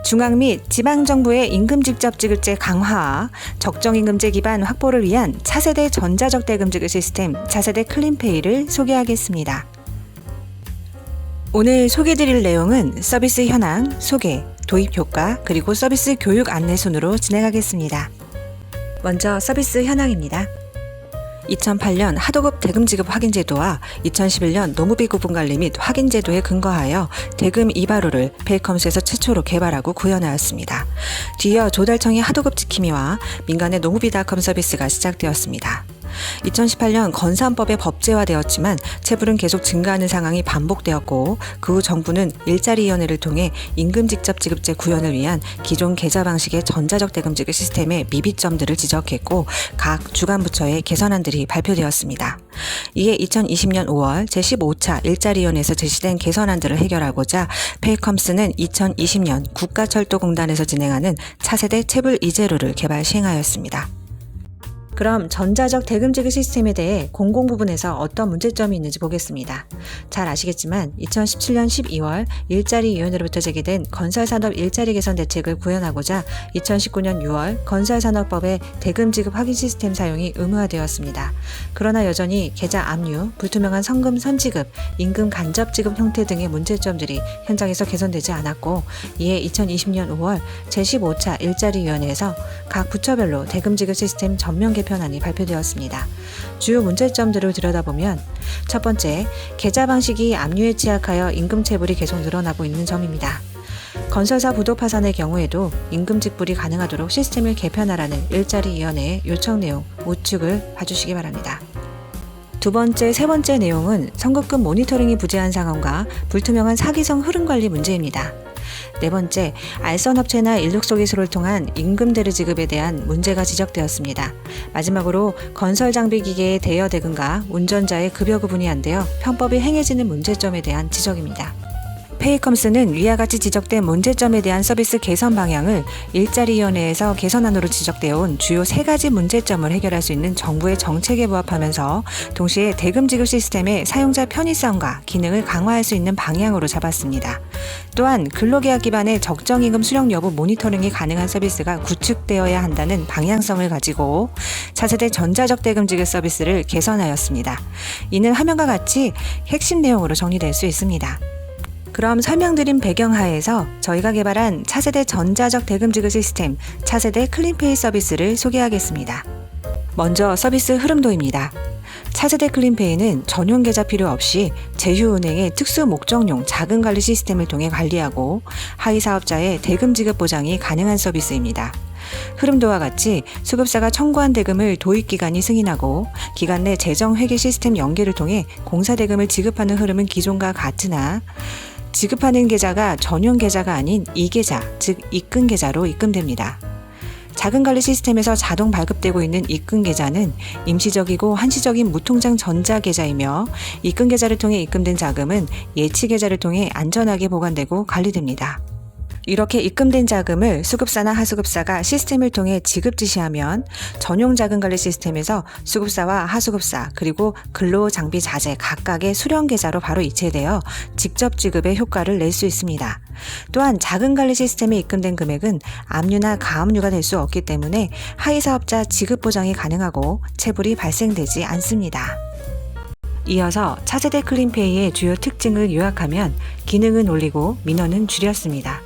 중앙 및 지방정부의 임금 직접 지급제 강화, 적정임금제 기반 확보를 위한 차세대 전자적 대금 지급 시스템 차세대 클린페이를 소개하겠습니다. 오늘 소개드릴 내용은 서비스 현황, 소개, 도입 효과, 그리고 서비스 교육 안내 순으로 진행하겠습니다. 먼저 서비스 현황입니다. 2008년 하도급 대금 지급 확인 제도와 2011년 노무비 구분 관리 및 확인 제도에 근거하여 대금 이바로를 페이컴스에서 최초로 개발하고 구현하였습니다. 뒤이어 조달청의 하도급 지킴이와 민간의 노무비닷컴 서비스가 시작되었습니다. 2018년 건산법의 법제화되었지만 체불은 계속 증가하는 상황이 반복되었고 그 후 정부는 일자리위원회를 통해 임금 직접 지급제 구현을 위한 기존 계좌 방식의 전자적 대금 지급 시스템의 미비점들을 지적했고 각 주관부처의 개선안들이 발표되었습니다. 이에 2020년 5월 제15차 일자리위원회에서 제시된 개선안들을 해결하고자 페이컴스는 2020년 국가철도공단에서 진행하는 차세대 체불 이제로를 개발 시행하였습니다. 그럼 전자적 대금 지급 시스템에 대해 공공 부분에서 어떤 문제점이 있는지 보겠습니다. 잘 아시겠지만 2017년 12월 일자리위원회로부터 제기된 건설산업 일자리 개선 대책을 구현하고자 2019년 6월 건설산업법의 대금 지급 확인 시스템 사용이 의무화되었습니다. 그러나 여전히 계좌 압류, 불투명한 성금 선지급, 임금 간접 지급 형태 등의 문제점들이 현장에서 개선되지 않았고 이에 2020년 5월 제15차 일자리위원회에서 각 부처별로 대금 지급 시스템 전면 개편안이 발표되었습니다. 주요 문제점들을 들여다보면 첫 번째, 계좌 방식이 압류에 취약하여 임금 체불이 계속 늘어나고 있는 점입니다. 건설사 부도 파산의 경우에도 임금 직불이 가능하도록 시스템을 개편하라는 일자리위원회의 요청 내용 우측을 봐주시기 바랍니다. 두 번째, 세 번째 내용은 선급금 모니터링이 부재한 상황과 불투명한 사기성 흐름 관리 문제입니다. 네 번째, 알선업체나 인력소개소를 통한 임금 대리 지급에 대한 문제가 지적되었습니다. 마지막으로 건설장비기계의 대여 대금과 운전자의 급여 구분이 안 되어 편법이 행해지는 문제점에 대한 지적입니다. 페이컴스는 위와 같이 지적된 문제점에 대한 서비스 개선 방향을 일자리위원회에서 개선안으로 지적되어 온 주요 3가지 문제점을 해결할 수 있는 정부의 정책에 부합하면서 동시에 대금 지급 시스템의 사용자 편의성과 기능을 강화할 수 있는 방향으로 잡았습니다. 또한 근로계약 기반의 적정임금 수령 여부 모니터링이 가능한 서비스가 구축되어야 한다는 방향성을 가지고 차세대 전자적 대금 지급 서비스를 개선하였습니다. 이는 화면과 같이 핵심 내용으로 정리될 수 있습니다. 그럼 설명드린 배경하에서 저희가 개발한 차세대 전자적 대금 지급 시스템 차세대 클린페이 서비스를 소개하겠습니다. 먼저 서비스 흐름도입니다. 차세대 클린페이는 전용 계좌 필요 없이 제휴은행의 특수 목적용 자금 관리 시스템을 통해 관리하고 하위 사업자의 대금 지급 보장이 가능한 서비스입니다. 흐름도와 같이 수급사가 청구한 대금을 도입기관이 승인하고 기간 내 재정 회계 시스템 연계를 통해 공사 대금을 지급하는 흐름은 기존과 같으나 지급하는 계좌가 전용 계좌가 아닌 이계좌, 즉 입금 계좌로 입금됩니다. 자금관리 시스템에서 자동 발급되고 있는 입금 계좌는 임시적이고 한시적인 무통장 전자계좌이며 입금 계좌를 통해 입금된 자금은 예치 계좌를 통해 안전하게 보관되고 관리됩니다. 이렇게 입금된 자금을 수급사나 하수급사가 시스템을 통해 지급 지시하면 전용 자금관리 시스템에서 수급사와 하수급사 그리고 근로장비 자재 각각의 수령 계좌로 바로 이체되어 직접 지급의 효과를 낼 수 있습니다. 또한 자금관리 시스템에 입금된 금액은 압류나 가압류가 될 수 없기 때문에 하위 사업자 지급 보장이 가능하고 체불이 발생되지 않습니다. 이어서 차세대 클린페이의 주요 특징을 요약하면 기능은 올리고 민원은 줄였습니다.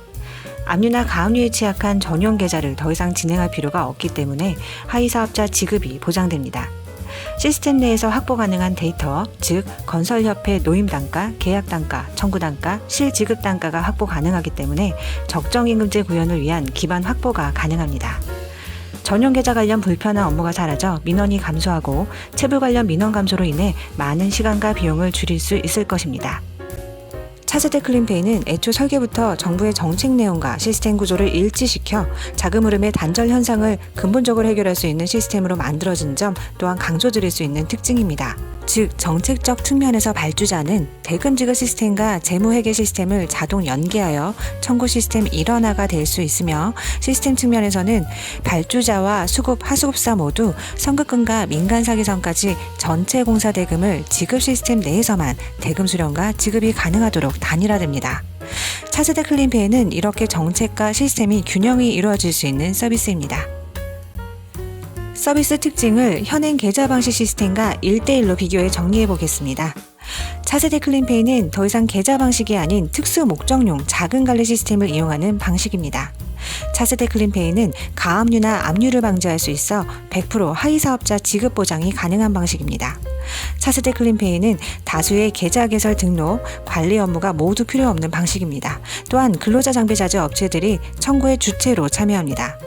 압류나 가압류에 취약한 전용 계좌를 더 이상 진행할 필요가 없기 때문에 하위 사업자 지급이 보장됩니다. 시스템 내에서 확보 가능한 데이터, 즉 건설협회 노임단가, 계약단가, 청구단가, 실지급단가가 확보 가능하기 때문에 적정임금제 구현을 위한 기반 확보가 가능합니다. 전용 계좌 관련 불편한 업무가 사라져 민원이 감소하고 체불 관련 민원 감소로 인해 많은 시간과 비용을 줄일 수 있을 것입니다. 차세대 클린페이는 애초 설계부터 정부의 정책 내용과 시스템 구조를 일치시켜 자금 흐름의 단절 현상을 근본적으로 해결할 수 있는 시스템으로 만들어진 점 또한 강조드릴 수 있는 특징입니다. 즉 정책적 측면에서 발주자는 대금 지급 시스템과 재무회계 시스템을 자동 연계하여 청구 시스템 일원화가 될 수 있으며 시스템 측면에서는 발주자와 수급, 하수급사 모두 선급금과 민간사기성까지 전체 공사 대금을 지급 시스템 내에서만 대금 수령과 지급이 가능하도록 단일화됩니다. 차세대 클린페이는 이렇게 정책과 시스템이 균형이 이루어질 수 있는 서비스입니다. 서비스 특징을 현행 계좌 방식 시스템과 1대1로 비교해 정리해 보겠습니다. 차세대 클린페이는 더 이상 계좌 방식이 아닌 특수 목적용 자금 관리 시스템을 이용하는 방식입니다. 차세대 클린페이는 가압류나 압류를 방지할 수 있어 100% 하위 사업자 지급 보장이 가능한 방식입니다. 차세대 클린페이는 다수의 계좌 개설 등록, 관리 업무가 모두 필요 없는 방식입니다. 또한 근로자 장비 자재 업체들이 청구의 주체로 참여합니다.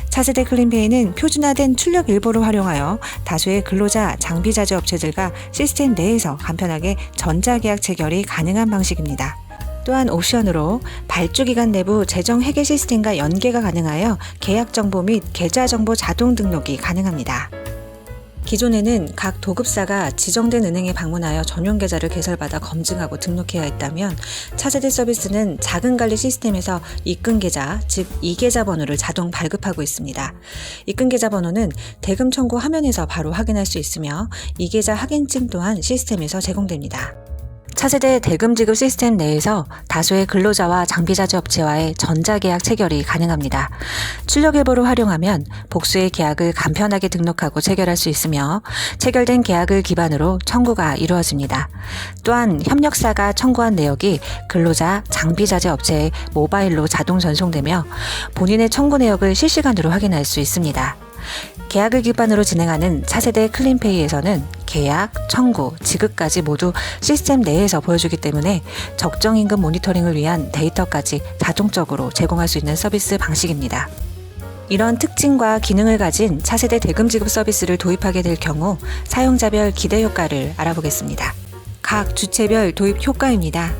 차세대 클린페이는 표준화된 출력 일보를 활용하여 다수의 근로자 장비 자재 업체들과 시스템 내에서 간편하게 전자계약 체결이 가능한 방식입니다. 또한 옵션으로 발주기관 내부 재정 회계 시스템과 연계가 가능하여 계약 정보 및 계좌 정보 자동 등록이 가능합니다. 기존에는 각 도급사가 지정된 은행에 방문하여 전용 계좌를 개설받아 검증하고 등록해야 했다면 차세대 서비스는 자금관리 시스템에서 입금 계좌, 즉 이계좌 번호를 자동 발급하고 있습니다. 입금 계좌 번호는 대금 청구 화면에서 바로 확인할 수 있으며 이계좌 확인증 또한 시스템에서 제공됩니다. 차세대 대금 지급 시스템 내에서 다수의 근로자와 장비자재 업체와의 전자계약 체결이 가능합니다. 출력일보를 활용하면 복수의 계약을 간편하게 등록하고 체결할 수 있으며 체결된 계약을 기반으로 청구가 이루어집니다. 또한 협력사가 청구한 내역이 근로자, 장비자재 업체에 모바일로 자동 전송되며 본인의 청구 내역을 실시간으로 확인할 수 있습니다. 계약을 기반으로 진행하는 차세대 클린페이에서는 계약, 청구, 지급까지 모두 시스템 내에서 보여주기 때문에 적정 임금 모니터링을 위한 데이터까지 자동적으로 제공할 수 있는 서비스 방식입니다. 이런 특징과 기능을 가진 차세대 대금 지급 서비스를 도입하게 될 경우 사용자별 기대 효과를 알아보겠습니다. 각 주체별 도입 효과입니다.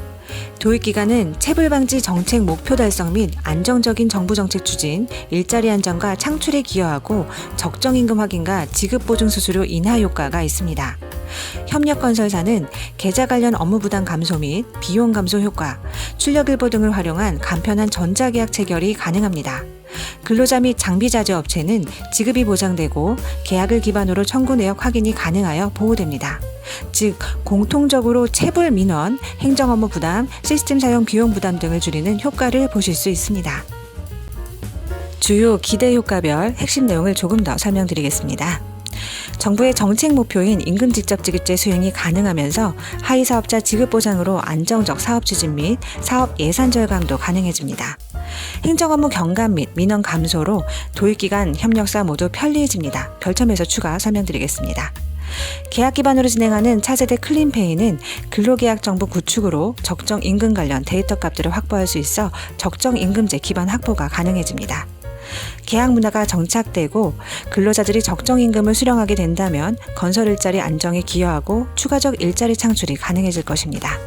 도입 기간은 체불 방지 정책 목표 달성 및 안정적인 정부 정책 추진, 일자리 안정과 창출에 기여하고 적정 임금 확인과 지급 보증 수수료 인하 효과가 있습니다. 협력 건설사는 계좌 관련 업무 부담 감소 및 비용 감소 효과, 출력일보 등을 활용한 간편한 전자계약 체결이 가능합니다. 근로자 및 장비자재 업체는 지급이 보장되고 계약을 기반으로 청구 내역 확인이 가능하여 보호됩니다. 즉, 공통적으로 체불 민원, 행정 업무 부담, 시스템 사용 비용 부담 등을 줄이는 효과를 보실 수 있습니다. 주요 기대 효과별 핵심 내용을 조금 더 설명드리겠습니다. 정부의 정책 목표인 임금 직접 지급제 수행이 가능하면서 하위 사업자 지급 보장으로 안정적 사업 추진 및 사업 예산 절감도 가능해집니다. 행정 업무 경감 및 민원 감소로 도입 기간 협력사 모두 편리해집니다. 별첨에서 추가 설명드리겠습니다. 계약 기반으로 진행하는 차세대 클린페이는 근로계약 정보 구축으로 적정 임금 관련 데이터 값들을 확보할 수 있어 적정 임금제 기반 확보가 가능해집니다. 계약 문화가 정착되고 근로자들이 적정 임금을 수령하게 된다면 건설 일자리 안정에 기여하고 추가적 일자리 창출이 가능해질 것입니다.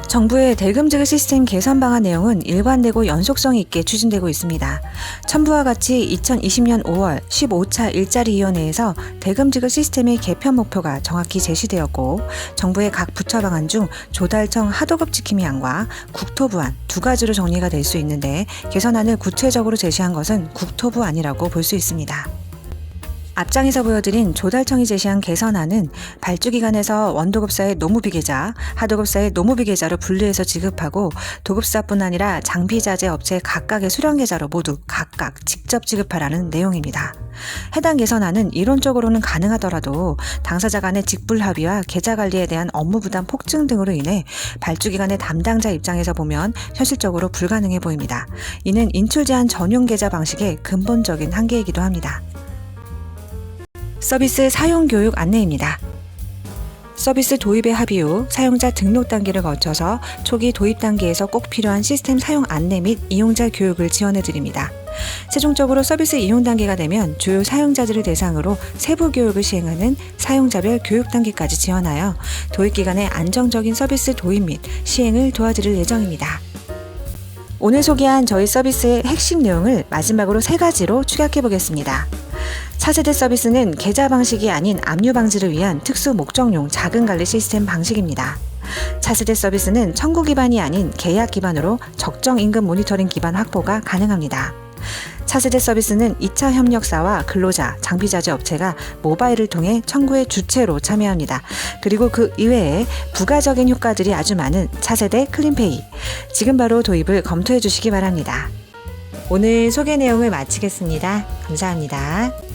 정부의 대금 지급 시스템 개선 방안 내용은 일관되고 연속성 있게 추진되고 있습니다. 첨부와 같이 2020년 5월 15차 일자리위원회에서 대금 지급 시스템의 개편 목표가 정확히 제시되었고 정부의 각 부처 방안 중 조달청 하도급 지킴이 안과 국토부안 두 가지로 정리가 될 수 있는데 개선안을 구체적으로 제시한 것은 국토부안이라고 볼 수 있습니다. 앞장에서 보여드린 조달청이 제시한 개선안은 발주기관에서 원도급사의 노무비계좌, 하도급사의 노무비계좌로 분리해서 지급하고 도급사뿐 아니라 장비자재 업체 각각의 수령계좌로 모두 각각 직접 지급하라는 내용입니다. 해당 개선안은 이론적으로는 가능하더라도 당사자 간의 직불합의와 계좌관리에 대한 업무 부담 폭증 등으로 인해 발주기관의 담당자 입장에서 보면 현실적으로 불가능해 보입니다. 이는 인출 제한 전용 계좌 방식의 근본적인 한계이기도 합니다. 서비스 사용 교육 안내입니다. 서비스 도입의 합의 후 사용자 등록 단계를 거쳐서 초기 도입 단계에서 꼭 필요한 시스템 사용 안내 및 이용자 교육을 지원해 드립니다. 최종적으로 서비스 이용 단계가 되면 주요 사용자들을 대상으로 세부 교육을 시행하는 사용자별 교육 단계까지 지원하여 도입 기간에 안정적인 서비스 도입 및 시행을 도와드릴 예정입니다. 오늘 소개한 저희 서비스의 핵심 내용을 마지막으로 3가지로 축약해 보겠습니다. 차세대 서비스는 계좌 방식이 아닌 압류 방지를 위한 특수 목적용 자금 관리 시스템 방식입니다. 차세대 서비스는 청구 기반이 아닌 계약 기반으로 적정 임금 모니터링 기반 확보가 가능합니다. 차세대 서비스는 2차 협력사와 근로자, 장비자재 업체가 모바일을 통해 청구의 주체로 참여합니다. 그리고 그 이외에 부가적인 효과들이 아주 많은 차세대 클린페이. 지금 바로 도입을 검토해 주시기 바랍니다. 오늘 소개 내용을 마치겠습니다. 감사합니다.